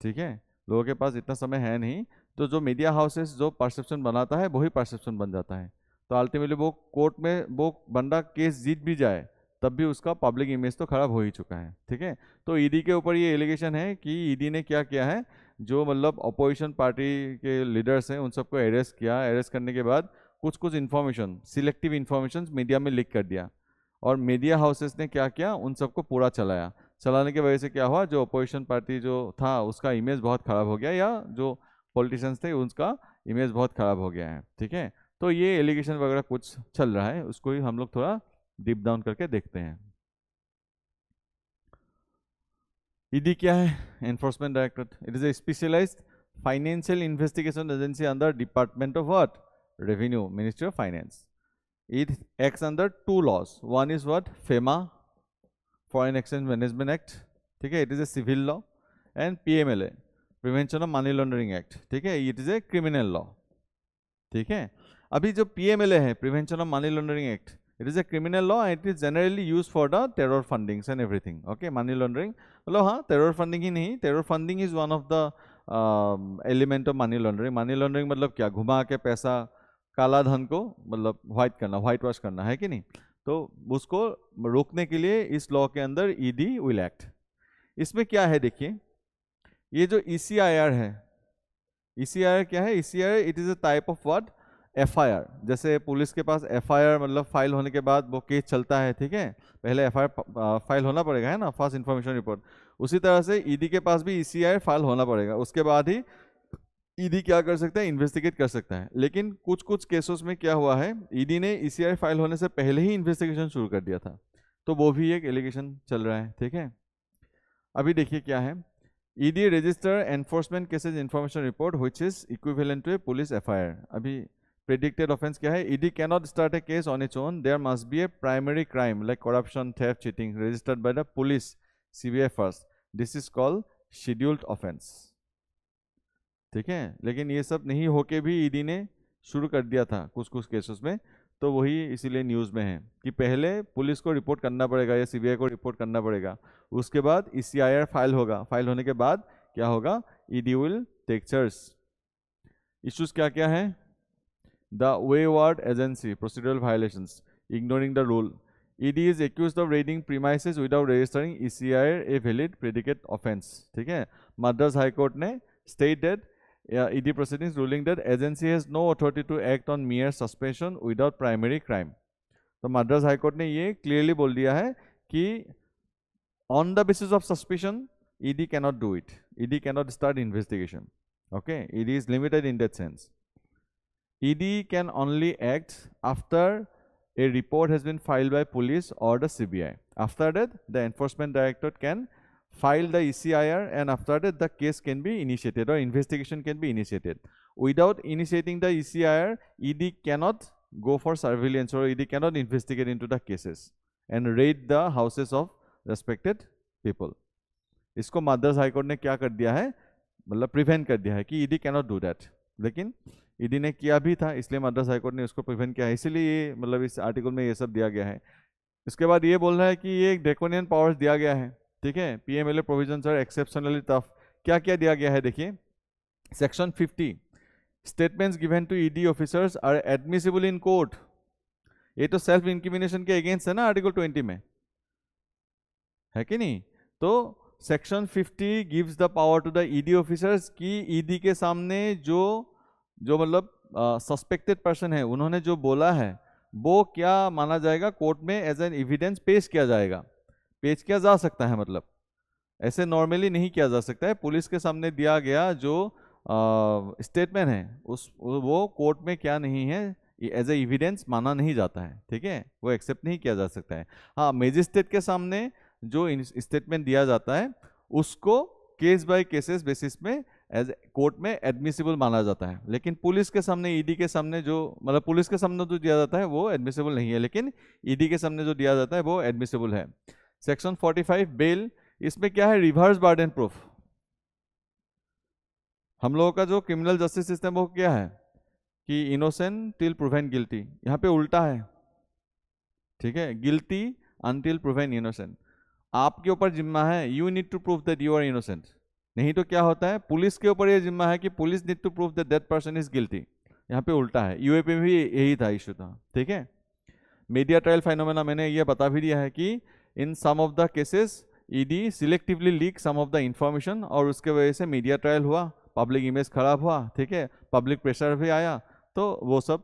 ठीक है, लोगों के पास इतना समय है नहीं, तो जो मीडिया हाउसेस जो परसेप्शन बनाता है वही परसेप्शन बन जाता है, तो अल्टीमेटली वो कोर्ट में वो बंदा केस जीत भी जाए तब भी उसका पब्लिक इमेज तो खराब हो ही चुका है। ठीक है, तो ईडी के ऊपर ये एलिगेशन है कि ईडी ने क्या किया है, जो मतलब अपोजिशन पार्टी के लीडर्स हैं उन सबको अरेस्ट किया, अरेस्ट करने के बाद कुछ कुछ इन्फॉर्मेशन, सिलेक्टिव इन्फॉर्मेशन मीडिया में लीक कर दिया, और मीडिया हाउसेस ने क्या किया, उन सबको पूरा चलाया। चलाने की वजह से क्या हुआ, जो अपोजिशन पार्टी जो था उसका इमेज बहुत खराब हो गया, या जो पॉलिटिशियंस थे उनका इमेज बहुत खराब हो गया है। ठीक है, तो ये एलिगेशन वगैरह कुछ चल रहा है, उसको ही हम लोग थोड़ा डीप डाउन करके देखते हैं। ईडी क्या है? Enforcement directorate. It is a specialized financial investigation agency under department of what? Revenue, ministry of finance. It acts under two laws. One is what? FEMA, Foreign Exchange Management Act, ठीक है, it is a civil law, and PMLA, Prevention of Money Laundering Act, ठीक है, it is a criminal law, ठीक है। अभी जो PMLA है, Prevention of Money Laundering Act, it is a criminal law and it is generally used for the terror fundings and everything, okay, money laundering, मतलब हाँ terror funding ही नहीं, terror funding is one of the element of money laundering. Money laundering मतलब क्या? घुमा के पैसा, काला धन को मतलब व्हाइट करना, व्हाइट वॉश करना, है कि नहीं? तो उसको रोकने के लिए इस लॉ के अंदर ईडी विल एक्ट। इसमें क्या है देखिए, ये जो ईसीआईआर है, ईसीआईआर क्या है? ECIR it is a type of what? FIR. जैसे पुलिस के पास एफआईआर मतलब फाइल होने के बाद वो केस चलता है, ठीक है, पहले एफआईआर फाइल होना पड़ेगा, है ना, फर्स्ट इन्फॉर्मेशन रिपोर्ट। उसी तरह से ईडी के पास भी ईसीआईआर फाइल होना पड़ेगा, उसके बाद ही ईडी क्या कर सकता है? इन्वेस्टिगेट कर सकता है। लेकिन कुछ कुछ केसेस में क्या हुआ है, ईडी ने ईसीआईआर फाइल होने से पहले ही इन्वेस्टिगेशन शुरू कर दिया था, तो वो भी एक एलिगेशन चल रहा है, ठीक है। अभी देखिए क्या है, ED register enforcement cases information report which is equivalent to a police FIR. अभी प्रेडिक्टेड ऑफेंस क्या है? ED cannot start a case on its own, there must be a primary crime like corruption, theft, cheating registered by the police CBI first, this is called scheduled offence, ठीक है। लेकिन ये सब नहीं होके भी ईडी ने शुरू कर दिया था कुछ कुछ केसेस में, तो वही इसीलिए न्यूज़ में है कि पहले पुलिस को रिपोर्ट करना पड़ेगा या सीबीआई को रिपोर्ट करना पड़ेगा, उसके बाद ईसीआईआर फाइल होगा, फाइल होने के बाद क्या होगा? ED will take charge. Issues क्या क्या है? The wayward agency, procedural violations, ignoring the rule, ED is accused of raiding premises without registering ECIR a valid predicate offence, ठीक है। मद्रास हाई कोर्ट ने stated ED proceedings ruling that agency has no authority to act on mere suspicion without primary crime. तो Madras high court ने ये clearly बोल दिया है कि on the basis of suspicion ED cannot do it, ED cannot start investigation, okay, ED is limited in that sense. ED can only act after a report has been filed by police or the CBI. After that the enforcement directorate can file the ECIR and after that the case can be initiated or investigation can be initiated. Without initiating the ECIR, ED cannot go for surveillance or ED cannot investigate into the cases and raid the houses of respected people. इसको Madras high court ने क्या कर दिया है? मतलब prevent कर दिया है कि ED cannot do that, लेकिन ED ने किया भी था, इसलिए मद्रास हाई कोर्ट ने उसको प्रिवेंट किया है, इसीलिए ये मतलब इस आर्टिकल में ये सब दिया गया है। इसके बाद ये बोल रहा है कि ये एक ड्रैकोनियन पावर्स दिया गया है, ठीक है, PMLA provisions are exceptionally tough. क्या क्या दिया गया है देखिए, section 50, statements given to ED officers are admissible in court. ये तो सेल्फ इंक्रिमिनेशन के अगेंस्ट है ना आर्टिकल 20 में, है कि नहीं? तो section 50 gives the power to the ED officers कि ईडी के सामने जो मतलब सस्पेक्टेड पर्सन है उन्होंने जो बोला है वो क्या माना जाएगा? कोर्ट में एज एन एविडेंस पेश किया जाएगा, पेश किया जा सकता है, मतलब ऐसे नॉर्मली नहीं किया जा सकता है। पुलिस के सामने दिया गया जो स्टेटमेंट है वो कोर्ट में क्या नहीं है, एज ए एविडेंस माना नहीं जाता है, ठीक है, वो एक्सेप्ट नहीं किया जा सकता है। हाँ, मजिस्ट्रेट के सामने जो स्टेटमेंट दिया जाता है उसको केस बाय केसेस बेसिस में एज कोर्ट में एडमिसिबल माना जाता है, लेकिन पुलिस के सामने, ईडी के सामने जो मतलब पुलिस के सामने जो दिया जाता है वो एडमिसिबल नहीं है, लेकिन ईडी के सामने जो दिया जाता है वो एडमिसिबल है। सेक्शन 45 बेल, इसमें क्या है? Reverse burden proof. हम लोगों का जो क्रिमिनल जस्टिस सिस्टम वो क्या है कि इनोसेंट टिल प्रूवन गिल्टी, यहाँ पे उल्टा है, ठीक है, गिल्टी अनटिल प्रूवन इनोसेंट। आपके ऊपर जिम्मा है, you need to prove that you are innocent, नहीं तो क्या होता है पुलिस के ऊपर ये जिम्मा है कि police need to prove that that person is guilty. यहाँ पे उल्टा है, यूएपी में भी यही था, इशू था, ठीक है। मीडिया ट्रायल फाइनोमेना मैंने ये बता भी दिया है कि in some of the cases ED selectively leak some of the information और उसके वजह से मीडिया ट्रायल हुआ, पब्लिक इमेज खराब हुआ, ठीक है, पब्लिक प्रेशर भी आया, तो वो सब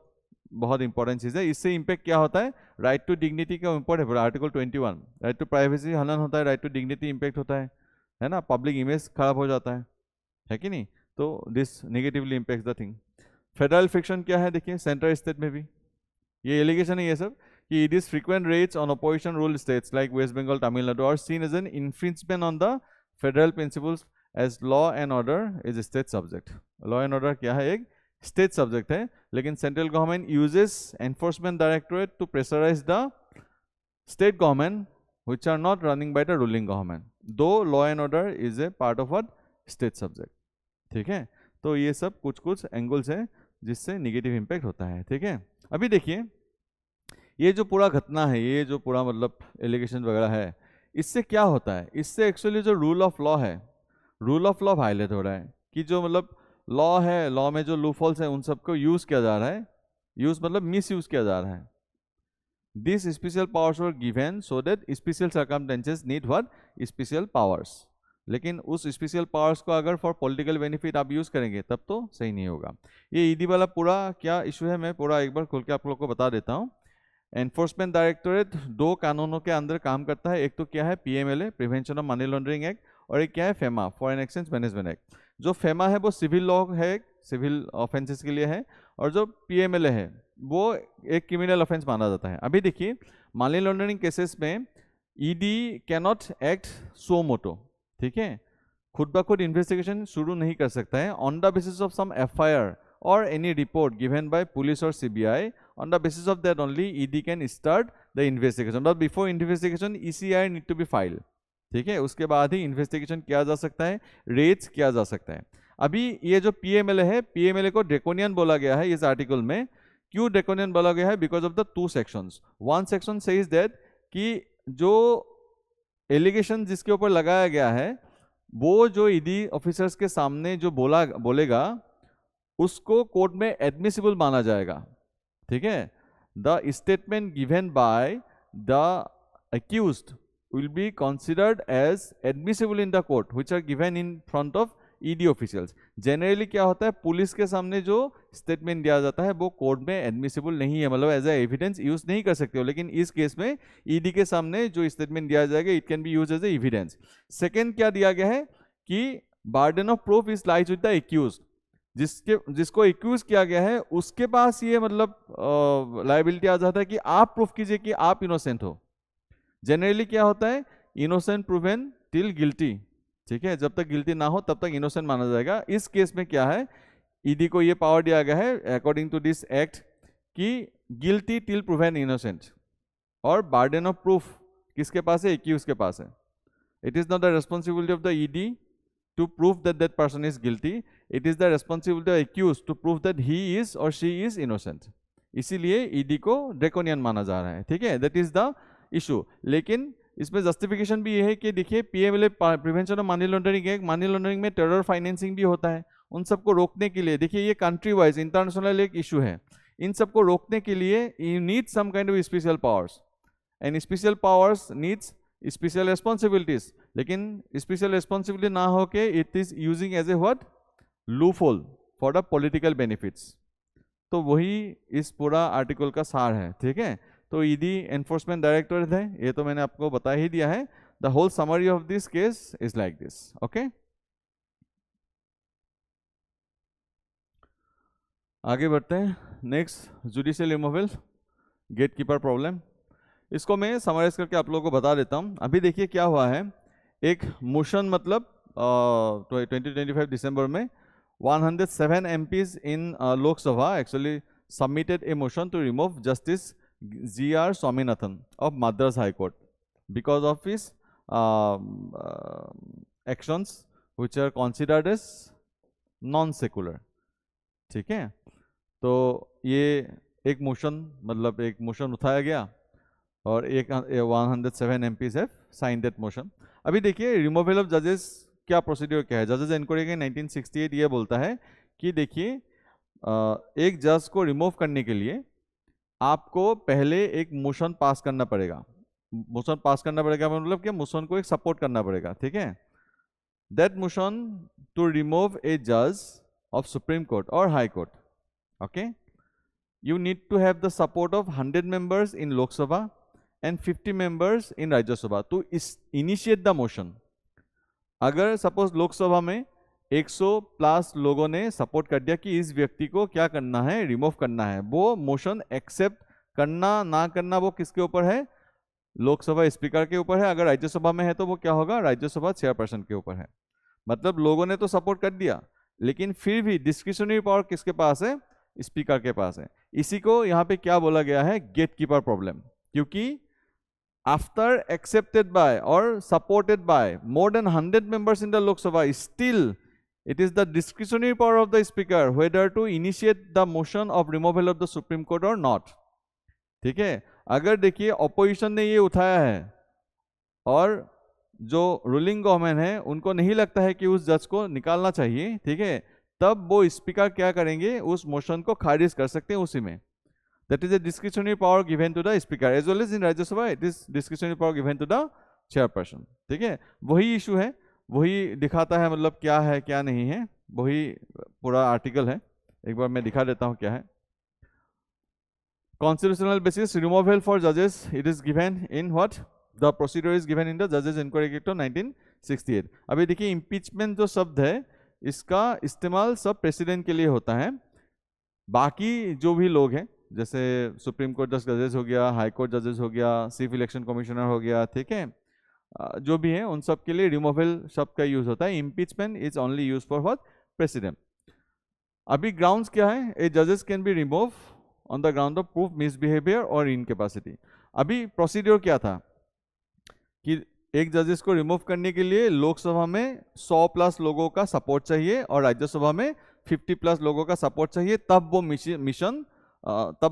बहुत इंपॉर्टेंट चीज़ है। इससे इम्पैक्ट क्या होता है? राइट टू डिग्निटी का इम्पोर्ट है, आर्टिकल 21, राइट टू प्राइवेसी हनन होता है, राइट टू डिग्निटी इम्पैक्ट होता है ना, पब्लिक इमेज खराब हो जाता है कि नहीं? तो this negatively impacts the thing. Federal friction क्या है, देखिए सेंटर स्टेट में भी ये एलिगेशन है ये सब कि it is frequent raids on opposition ruled states like West Bengal, Tamil Nadu are seen as an infringement on the federal principles as law and order is a state subject. Law and order क्या है, एक state subject है, लेकिन central government uses enforcement directorate to pressurize the state government which are not running by the ruling government. Though law and order is a part of what state subject. ठीक है, तो ये सब कुछ कुछ angles है जिससे निगेटिव इम्पैक्ट होता है. ठीक है, अभी देखिए ये जो पूरा घटना है, ये जो पूरा मतलब एलिगेशन वगैरह है, इससे क्या होता है, इससे एक्चुअली जो रूल ऑफ लॉ है, रूल ऑफ लॉ वायलेट हो रहा है कि जो मतलब लॉ है, लॉ में जो लूपहोल्स है उन सबको यूज किया जा रहा है, यूज मतलब मिस यूज किया जा रहा है. This special powers were given so that special circumstances need what special powers. लेकिन उस स्पेशल पावर्स को अगर फॉर पॉलिटिकल बेनिफिट आप यूज करेंगे तब तो सही नहीं होगा. ये ईडी वाला पूरा क्या इशू है, मैं पूरा एक बार खोल के आप लोग को बता देता हूँ. एनफोर्समेंट डायरेक्टोरेट दो कानूनों के अंदर काम करता है. एक तो क्या है PMLA, prevention of money laundering act, और एक क्या है FEMA, foreign exchange management act. जो फेमा है वो सिविल लॉ है, सिविल ऑफेंसेस के लिए है, और जो पीएमएलए है वो एक क्रिमिनल ऑफेंस माना जाता है. अभी देखिए मनी लॉन्ड्रिंग केसेस में ED can not act suo motu. ठीक है, खुद ब खुद इन्वेस्टिगेशन शुरू नहीं कर सकता है on the basis of some FIR or any report given by police or CBI. On the basis of that only ED can start the investigation. But before investigation ECI need to be filed. ठीक है, उसके बाद ही investigation किया जा सकता है, Reds किया जा सकता है. अभी ये जो पीएमएलए है, पीएमएलए को ड्रैकोनियन बोला गया है इस आर्टिकल में. क्यों ड्रैकोनियन बोला गया है? Because of the two sections. One section says that कि जो एलिगेशन जिसके ऊपर लगाया गया है वो जो ईडी ऑफिसर्स के सामने जो बोलेगा उसको कोर्ट में एडमिसिबल माना जाएगा. ठीक है, the statement given by the accused will be considered as admissible in the court which are given in front of ED officials. Generally क्या होता है, पुलिस के सामने जो स्टेटमेंट दिया जाता है वो कोर्ट में एडमिसिबल नहीं है, मतलब एज ए एविडेंस यूज नहीं कर सकते हो. लेकिन इस केस में ईडी के सामने जो स्टेटमेंट दिया जाएगा it can be use as a evidence. Second क्या दिया गया है कि burden of proof is lies with the accused. जिसको एक्यूज किया गया है उसके पास ये मतलब लायबिलिटी आ जाता है कि आप प्रूफ कीजिए कि आप इनोसेंट हो. जनरली क्या होता है, इनोसेंट प्रूवन टिल गिल्टी. ठीक है, जब तक गिल्टी ना हो तब तक इनोसेंट माना जाएगा. इस केस में क्या है, ईडी को ये पावर दिया गया है अकॉर्डिंग टू दिस एक्ट कि गिल्टी टिल प्रूवन इनोसेंट. और बर्डन ऑफ प्रूफ किसके पास है, एक्यूज के पास है. It is not the responsibility of the ED to prove that that person is guilty. It is the responsibility of the accused to prove that he is or she is innocent. इसीलिए ED को draconian माना जा रहा है. ठीक है, that is the issue. लेकिन इसमें जस्टिफिकेशन भी ये है कि देखिए PMLA prevention of money laundering है, मनी लॉन्ड्रिंग में टेरर फाइनेंसिंग भी होता है. उन सबको रोकने के लिए देखिए ये कंट्री वाइज इंटरनेशनल एक इशू है. इन सबको रोकने के लिए you need some kind of special powers and special powers needs special responsibilities. लेकिन स्पेशल रेस्पॉन्सिबिलिटी ना होके it is using as a what loophole for the political benefits. तो वही इस पूरा आर्टिकल का सार है. ठीक है, तो ईडी एनफोर्समेंट डायरेक्टोरेट है, ये तो मैंने आपको बता ही दिया है. The whole summary of this case is like this. Okay, आगे बढ़ते हैं. Next judicial removal, gate keeper problem. इसको मैं समराइज करके आप लोगों को बता देता हूँ. अभी देखिए क्या हुआ है, एक मोशन मतलब 2025 दिसंबर में 107 MPs in Lok Sabha actually submitted A motion to remove justice GR Swaminathan of Madras high court because of his actions which are considered as non secular. ठीक है, तो ये एक मोशन मतलब एक मोशन उठाया गया और 107 MPs have signed that motion. अभी देखिए रिमूवल ऑफ जजेस क्या प्रोसीड्यूर क्या है. जजेस इंक्वायरी के 1968 ये बोलता है कि देखिए एक जज को रिमूव करने के लिए आपको पहले एक मोशन पास करना पड़ेगा. मोशन पास करना पड़ेगा मतलब क्या, मोशन को एक सपोर्ट करना पड़ेगा. ठीक है, दैट मोशन टू रिमूव ए जज ऑफ सुप्रीम कोर्ट और high court. Okay, you need to have the support of 100 members in Lok Sabha and 50 members in Rajya Sabha to initiate the motion. अगर सपोज लोकसभा में 100+ लोगों ने सपोर्ट कर दिया कि इस व्यक्ति को क्या करना है, रिमूव करना है। वो मोशन एक्सेप्ट करना ना करना वो किसके ऊपर है, लोकसभा स्पीकर के ऊपर है। अगर राज्यसभा में है तो वो क्या होगा, राज्यसभा चेयरपर्सन के ऊपर है। मतलब लोगों ने तो सपोर्ट कर दिया, लेकिन फिर भी डिस्क्रिशनरी पावर किसके पास है, स्पीकर के पास है। इसी को यहाँ पे क्या बोला गया है, गेट कीपर प्रॉब्लम। क्योंकि आफ्टर एक्सेप्टेड बाय और supported by more than 100 members in the Lok Sabha, still it is the discretionary power of the speaker whether to initiate the motion of removal of the Supreme Court or not। ठीक है, अगर देखिए opposition ने ये उठाया है और जो रूलिंग गवर्नमेंट है उनको नहीं लगता है कि उस जज को निकालना चाहिए, ठीक है, तब वो स्पीकर क्या करेंगे, उस मोशन को खारिज कर सकते हैं उसी में। That is a discretionary power given to the speaker as well as in Rajya Sabha it is discretionary power given to the chairperson. ठीक है, वही इशू है, वही दिखाता है, मतलब क्या है क्या नहीं है, वही पूरा आर्टिकल है। एक बार मैं दिखा देता हूं क्या है। Constitutional basis removal for judges, it is given in what? The procedure is given in the Judges Inquiry Act of 1968। अभी देखिए impeachment जो शब्द है इसका इस्तेमाल सब प्रेसिडेंट के लिए होता है। बाकी जो भी लोग हैं जैसे सुप्रीम कोर्ट जजेस हो गया, हाई कोर्ट जजेस हो गया, चीफ इलेक्शन कमिश्नर हो गया, ठीक है, जो भी है उन सब के लिए रिमूवल शब्द का यूज होता है। Impeachment is only use for what, president. अभी ग्राउंड्स क्या है, ए जजेस can be remove on the ground of proof misbehaviour और इनकेपेसिटी। अभी प्रोसीड्योर क्या था कि एक जजेस को रिमूव करने के लिए लोकसभा में 100+ लोगों का सपोर्ट चाहिए और राज्यसभा में 50+ लोगों का सपोर्ट चाहिए, तब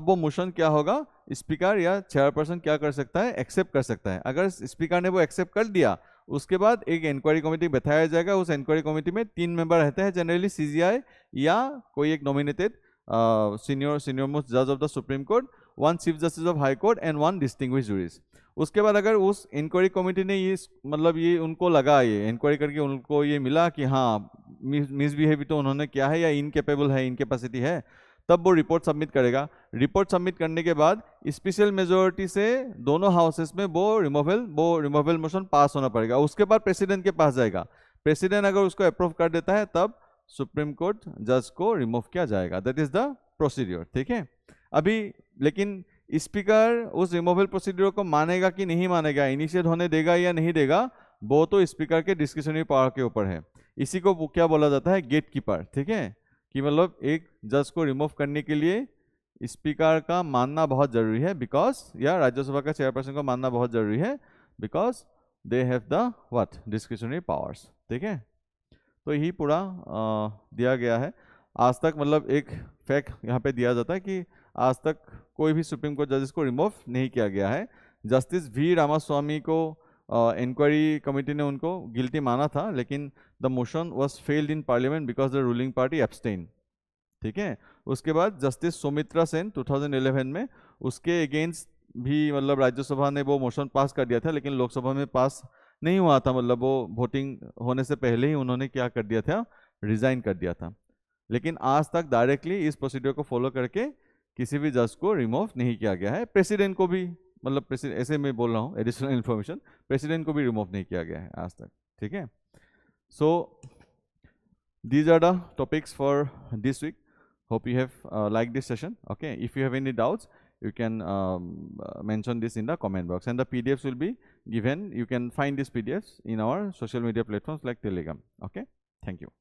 वो मोशन क्या होगा, स्पीकर या चेयरपर्सन क्या कर सकता है, एक्सेप्ट कर सकता है। अगर स्पीकर ने वो एक्सेप्ट कर दिया उसके बाद एक इंक्वायरी कमेटी बैठाया जाएगा। उस इंक्वायरी कमेटी में 3 मेंबर रहते हैं जनरली, सीजीआई या कोई एक नॉमिनेटेड सीनियर मोस्ट जज of the supreme court, 1 chief justice of high court and 1 distinguished juries. उसके बाद अगर उस इंक्वायरी कमेटी ने ये मतलब ये उनको लगा, ये इंक्वायरी करके उनको ये मिला कि हाँ मिसबिहेव तो उन्होंने किया है या इनकेपेबल है, इनकेपेसिटी है, तब वो रिपोर्ट सबमिट करेगा। रिपोर्ट सबमिट करने के बाद स्पेशल मेजोरिटी से दोनों हाउसेस में वो रिमूवल मोशन पास होना पड़ेगा। उसके बाद प्रेसिडेंट के पास जाएगा। प्रेसिडेंट अगर उसको अप्रूव कर देता है तब सुप्रीम कोर्ट जज को रिमूव किया जाएगा। That is the procedure. ठीक है, अभी लेकिन स्पीकर उस रिमूवल प्रोसीड्योर को मानेगा कि नहीं मानेगा, इनिशिएट होने देगा या नहीं देगा, वो तो स्पीकर के डिस्क्रिशनरी पावर के ऊपर है। इसी को क्या बोला जाता है, गेट कीपर। ठीक है, कि मतलब एक जज को रिमूव करने के लिए स्पीकर का मानना बहुत जरूरी है, बिकॉज या राज्यसभा का चेयरपर्सन को मानना बहुत जरूरी है, because they have the what, discretionary powers. ठीक है, तो यही पूरा दिया गया है। आज तक मतलब एक फैक्ट यहाँ पे दिया जाता है कि आज तक कोई भी सुप्रीम कोर्ट जजेस को रिमूव नहीं किया गया है। जस्टिस वी रामास्वामी को इंक्वायरी कमेटी ने उनको गिल्टी माना था, लेकिन the motion was failed in parliament because the ruling party abstain. ठीक है, उसके बाद जस्टिस सुमित्रा सेन 2011 में उसके अगेंस्ट भी मतलब राज्यसभा ने वो मोशन पास कर दिया था, लेकिन लोकसभा में पास नहीं हुआ था। मतलब वो वोटिंग होने से पहले ही उन्होंने क्या कर दिया था, रिजाइन कर दिया था। लेकिन आज तक डायरेक्टली इस प्रोसीड्योर को फॉलो करके किसी भी जज को रिमूव नहीं किया गया है। प्रेसिडेंट को भी, मतलब ऐसे मैं बोल रहा हूँ एडिशनल इन्फॉर्मेशन, प्रेसिडेंट को भी रिमूव नहीं किया गया है आज तक। ठीक है, so these are the topics for this week. Hope you have like this session. Okay, if you have any doubts you can mention this in the comment box, and the PDFs will be given. You can find these PDFs in our social media platforms like Telegram. Okay, thank you.